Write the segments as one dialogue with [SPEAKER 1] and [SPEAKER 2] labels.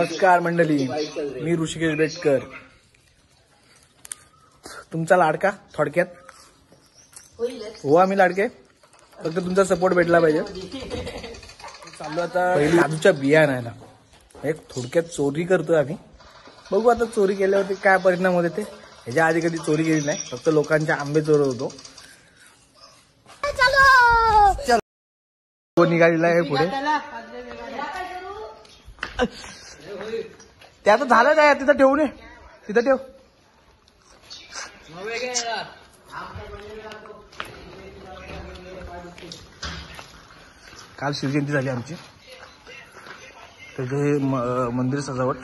[SPEAKER 1] नमस्कार मंडळी, मी ऋषिकेश बेटकर, तुमचा लाडका. थोडक्यात हो आम्ही लाडके, फक्त तुमचा सपोर्ट भेटला पाहिजे. चाललो आता पहिली काजूच्या बिया नाही ना, एक थोडक्यात चोरी करतोय आम्ही. बघू आता चोरी केल्यावरती काय परिणाम होते ते. ह्याच्या आधी कधी चोरी केली नाही, फक्त लोकांचे आंबे चोरवतो. चलो निघालेला आहे पुढे. ते आता झालं काय, तिथं ठेवू नये, तिथं ठेव. काल शिवजयंती झाली आमची, त्याचे मंदिर सजावट.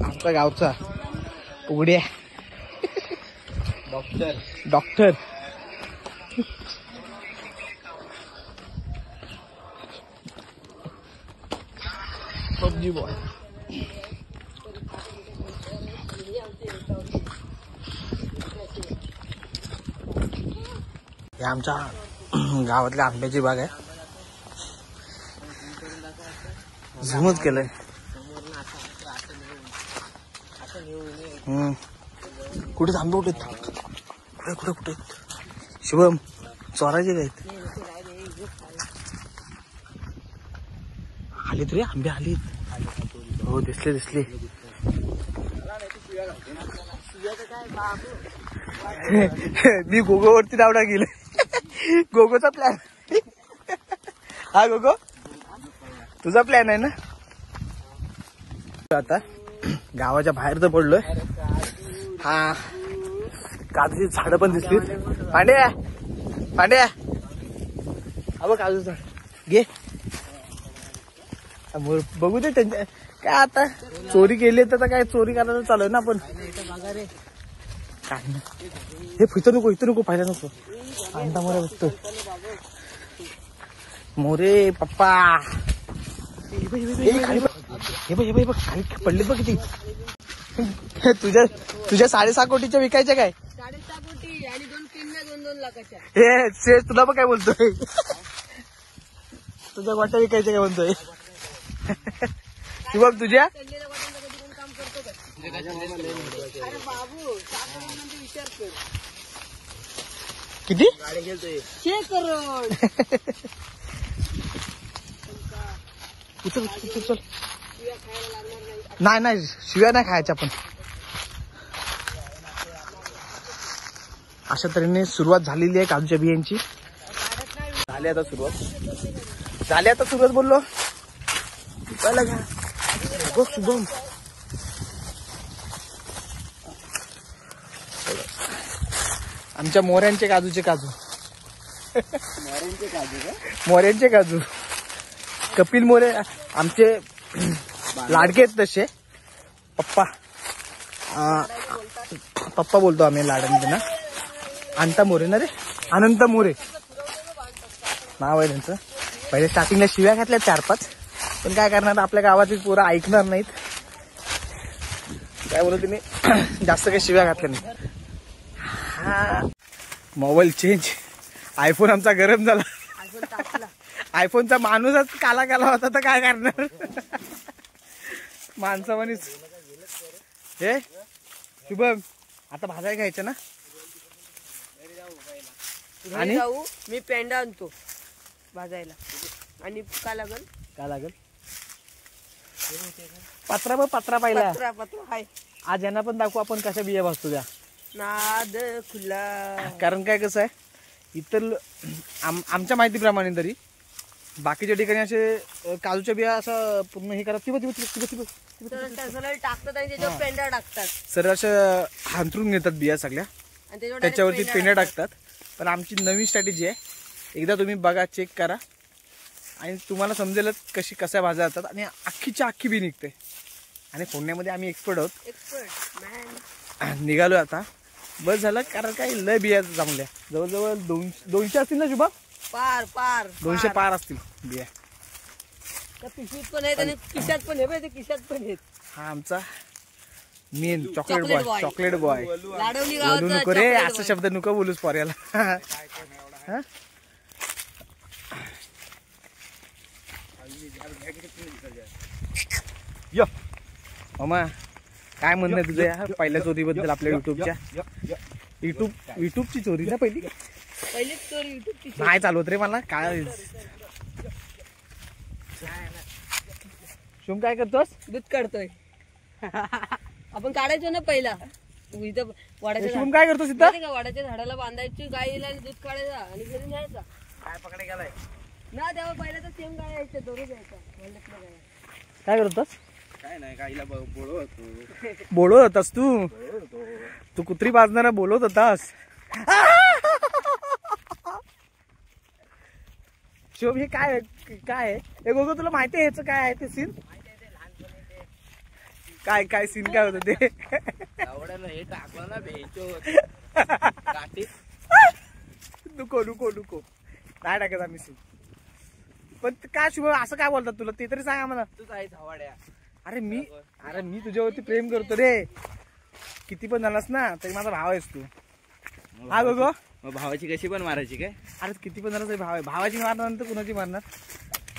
[SPEAKER 1] आमच्या गावचा उघड्या डॉक्टर पबजी बॉय. हे आमच्या गावातल्या आंब्याची बाग आहे. झूमच केलंय. कुठे थांबलो, कुठे कुठे कुठे कुठे शुभम चोराचे काय आलेत रे, आंबे आलेत. हो दिसले दिसले. मी गोगोवरती डावडा गेले. गोगोचा प्लॅन. हा गोगो तुझा प्लॅन आहे ना. आता गावाच्या बाहेर तर पडलोय. हा काजूची झाडं पण दिसलीत. पांड्या पांड्या अबो काजू झाड घे. बघू दे त्यांच्या काय. आता चोरी केली तर काय चोरी करायला चालू आहे ना आपण. काय नाही हे इथं नको, इथं नको, पाहिजे नको. अंडा मोरे बघतो. मोरे पप्पा हे बघ खाली पडले बघ किती. तुझ्या 6.5 कोटीच्या विकायच्या काय.
[SPEAKER 2] 6.5 कोटी आणि 2 लाखाच्या.
[SPEAKER 1] हे शेष तुला पण काय बोलतोय. तुझ्या गोट्या विकायच्या काय म्हणतोय. तू बघ तुझ्या
[SPEAKER 2] काम करतो का. अरे बाबू विचार कर.
[SPEAKER 1] किती
[SPEAKER 2] 6 करोड.
[SPEAKER 1] चल नाही नाही शिव्या नाही खायच्या. पण अशा तऱ्हेने सुरुवात झालेली आहे काजूच्या बियांची. झाली आता सुरुवात बोललो. शुभम आमच्या मोऱ्यांचे काजूचे काजू. मोऱ्यांचे काजू. कपिल मोरे आमचे लाडके आहेत तसे. पप्पा बोलतो आम्ही लाडाने त्यांना. अनंत मोरे ना रे, अनंत मोरे नाव आहे त्यांचं. पहिले स्टार्टिंगला शिव्या घातल्या 4-5, पण काय करणार, आपल्या गावातील पोरं ऐकणार नाहीत. काय बोलतो तुम्ही, जास्त काही शिव्या घातल्या नाही. हा मोबाईल चेंज. आयफोन आमचा गरम झाला. आयफोनचा माणूसच काला होता तर काय करणार. माणसावानीच. हे शुभम आता भाजायला घ्यायचं ना.
[SPEAKER 2] आणि जाऊ मी पेंडा आणतो भाजायला. आणि काय लागल
[SPEAKER 1] पत्रा पाहिला.
[SPEAKER 2] पत्रा हाय.
[SPEAKER 1] आज यांना पण दाखवू आपण कशा बिया भाजतो त्या.
[SPEAKER 2] नाद खुला.
[SPEAKER 1] कारण काय कसं आहे, इतर आमच्या माहितीप्रमाणे तरी बाकीच्या ठिकाणी असे काजूच्या बिया असं पूर्ण हे करत
[SPEAKER 2] टाकतात आणि त्याच्यावर पेंडा टाकतात.
[SPEAKER 1] सर असं हांतरून घेतात बिया सगळ्या, त्याच्यावरती पेंड्या टाकतात. पण आमची नवीन स्ट्रॅटेजी आहे. एकदा तुम्ही बघा, चेक करा आणि तुम्हाला समजेलच कशा भाज्या जातात. आणि अख्खीच्या अख्खी बी निघते. आणि फोडण्यामध्ये आम्ही एक्सपर्ट आहोत. निघालो आता. बस झालं, कारण काय लय बिया जमल्या. जवळजवळ 200 असतील ना शुभा.
[SPEAKER 2] पार
[SPEAKER 1] 200 पार असतील बिया.
[SPEAKER 2] पिशवीत पण आहेत आणि खिशात पण आहे. खिशात पण आहेत. हा
[SPEAKER 1] आमचा मेन चॉकलेट बॉय.
[SPEAKER 2] बोलू
[SPEAKER 1] नको रे, असं शब्द नको बोलूस पोऱ्याला. मामा काय म्हणणं तुझं या पहिल्या चोरीबद्दल आपल्या युट्यूबच्या? युट्यूबची चोरी ना
[SPEAKER 2] पहिलीच चोरी युट्यूबची.
[SPEAKER 1] नाही चालवत रे मला काय. शुभ काय करतोस?
[SPEAKER 2] दूध काढतोय. आपण काढायचो ना पहिला इथं वाड्याच्या
[SPEAKER 1] शुभ काय करतोस इथं?
[SPEAKER 2] वाड्याच्या झाडाला बांधायची गाईला आणि दूध काढायचा आणि घरी न्यायचा.
[SPEAKER 1] काय पकडे गेलाय
[SPEAKER 2] ना तेव्हा पहिला तर सेम गाय यायच्या दररोज यायचा.
[SPEAKER 1] काय करतोस?
[SPEAKER 3] काय नाही गाईला बोलवतो.
[SPEAKER 1] बोलवत होतास तू कुत्री बाजणारा बोलवत होतास. शोभ हे काय काय हे गोगो तुला माहिती आहे ह्याचं काय आहे ते सीन? काय काय सीन काय होतं ते?
[SPEAKER 3] हे टाकलं ना भेंचो
[SPEAKER 1] नुको नुको नुको नाही टाकत आम्ही सीन. पण काय शुभ असं काय बोलतात तुला ते तरी सांग आम्हाला.
[SPEAKER 3] तूच आहे हवाड्या.
[SPEAKER 1] अरे मी तुझ्यावरती प्रेम करतो रे. किती पण झालास ना तरी माझा भाव आहेस तू. हा गोगो
[SPEAKER 3] मग भावाची कशी पण मारायची काय?
[SPEAKER 1] अरे किती पण झालं तरी भाव आहे. भावाची मारणार नंतर कुणाची मारणार?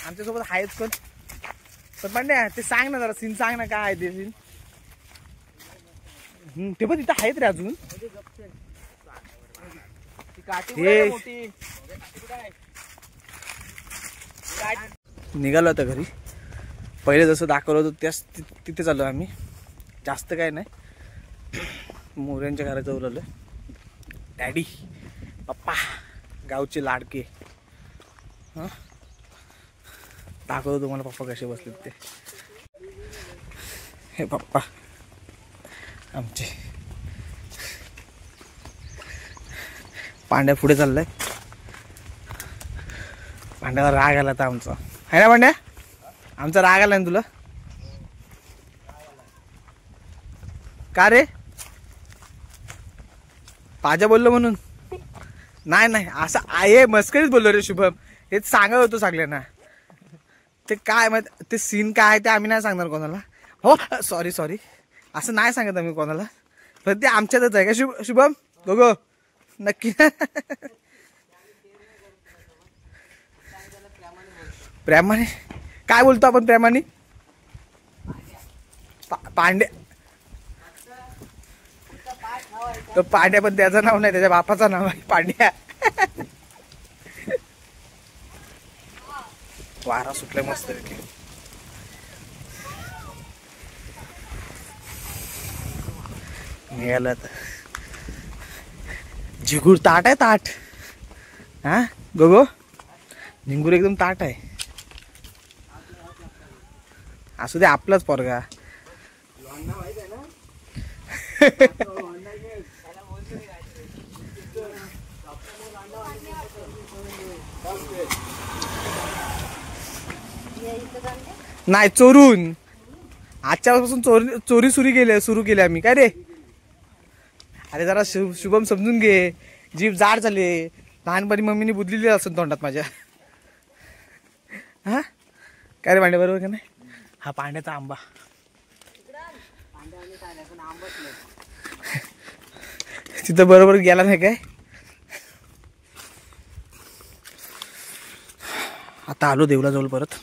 [SPEAKER 1] आमच्यासोबत आहेच पण. पण पांड्या ते सांग ना जरा सीन सांग ना काय आहे ते सीन. ते पण तिथं आहेत रे अजून. निघालो आता घरी. पहिले जसं दाखवलं होतं त्याच तिथे चाललो आम्ही. जास्त काय नाही. मोऱ्यांच्या घराजवळ आलो. डॅडी पप्पा गावचे लाडके. हां दाखवतो तुम्हाला पप्पा कसे बसलेत ते. हे पप्पा आमचे. पांड्या पुढे चाललाय. पांड्याला राग आला तर आमचा आहे ना पांड्या? आमचा राग आला ना तुला? का रे? पाजा बोललो म्हणून? नाही नाही असं आहे मस्करीच बोललो रे शुभम. हेच सांगत होतो सगळ्यांना. ते काय माहिती ते सीन काय आहे ते आम्ही नाही सांगणार कोणाला. हो सॉरी सॉरी असं नाही सांगत आम्ही कोणाला. पण ते आमच्यातच आहे का शुभम? गोगो नक्की. प्रेमाने काय बोलतो आपण प्रेमाने? पांड्या तो पांड्या पण त्याचं नाव नाही त्याच्या बापाचं नाव आहे पांड्या. वारा सुटलाय मस्त. निघालं झिगूर ताट आहे ताट. हा गोगो झिंगूर एकदम ताट आहे. असू दे आपलाच पोरगा. नाही चोरून आजच्यापासून चोरी सुरू केली आम्ही. काय रे? अरे जरा शुभम समजून घे. जीभ जाड झाले. लहानपणी मम्मीने बुदलेली असेल तोंडात माझ्या. हा काय रे पांड्या बरोबर का नाही? हा पांड्याचा आंबा. तिथं बरोबर गेला नाही काय? आता आलो देवला जवळ परत.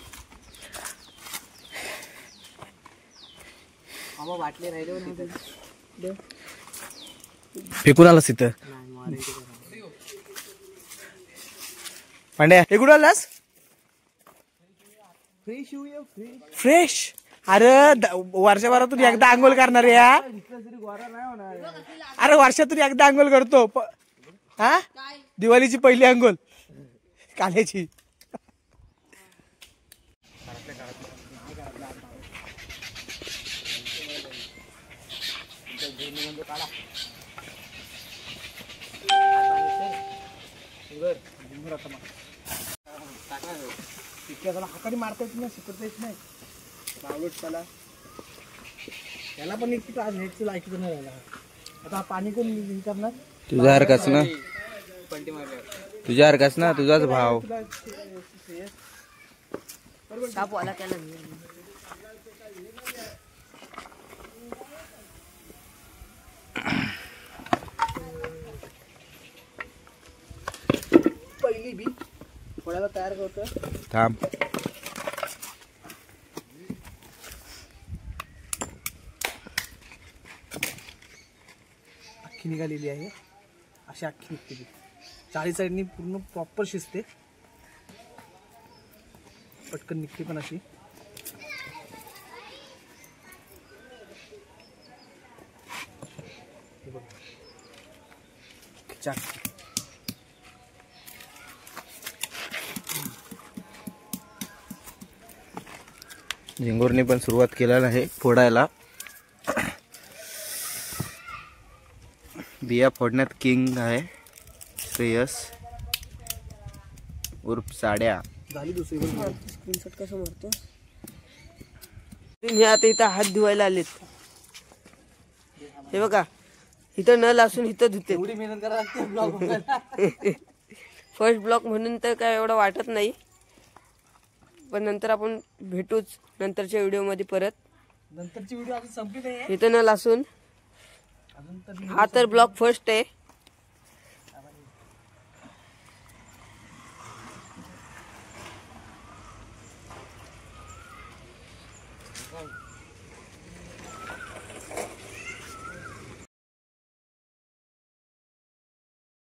[SPEAKER 1] फेकून आलास तिथं पांड्या? फेकून आलास? फ्रेश. अरे वर्षभरातून एकदा आंघोळ करणार या. अरे वर्षातून एकदा आंघोळ करतो. हा दिवाळीची पहिली आंघोळ काल्याची. हाताने मारता येत नाही. शिकवता येत नाही. बावलोटला याला पण एक आज हेच लायकीचं नाही राहिला. आता पाणी कोण करणार?
[SPEAKER 3] तुझ्यासारखाच ना. तुझ्यासारखाच ना. तुझाच भाव.
[SPEAKER 2] सापवाला त्याला
[SPEAKER 1] पहिली बी थोड्याला तयार करतो.
[SPEAKER 3] थांब.
[SPEAKER 1] अख्खी निघालेली आहे. अशी अख्खी निघते ती. 40 साईडनी पूर्ण प्रॉपर शिजते, पटकन निघते पण अशी.
[SPEAKER 3] झिंगूरने पण सुरुवात केलेला आहे फोडायला. बिया फोडण्यात किंग आहे श्रेयस उर्फ साड्या.
[SPEAKER 1] झाली दुसरी.
[SPEAKER 2] स्क्रीनशॉट कसं मारतो. हे आता इथं हात धुवायला आलेत. हे बघा इथं नळ असून इथं धुते.
[SPEAKER 1] एवढी मेहनत करायला लागते ब्लॉग.
[SPEAKER 2] फर्स्ट ब्लॉग म्हणून तर काय एवढं वाटत नाही, पण नंतर आपण भेटूच नंतरच्या व्हिडिओमध्ये परत.
[SPEAKER 1] नंतरची व्हिडिओ अजून संपली नाही.
[SPEAKER 2] इथं नळ असून
[SPEAKER 1] अजून तर
[SPEAKER 2] हा तर ब्लॉग फर्स्ट आहे.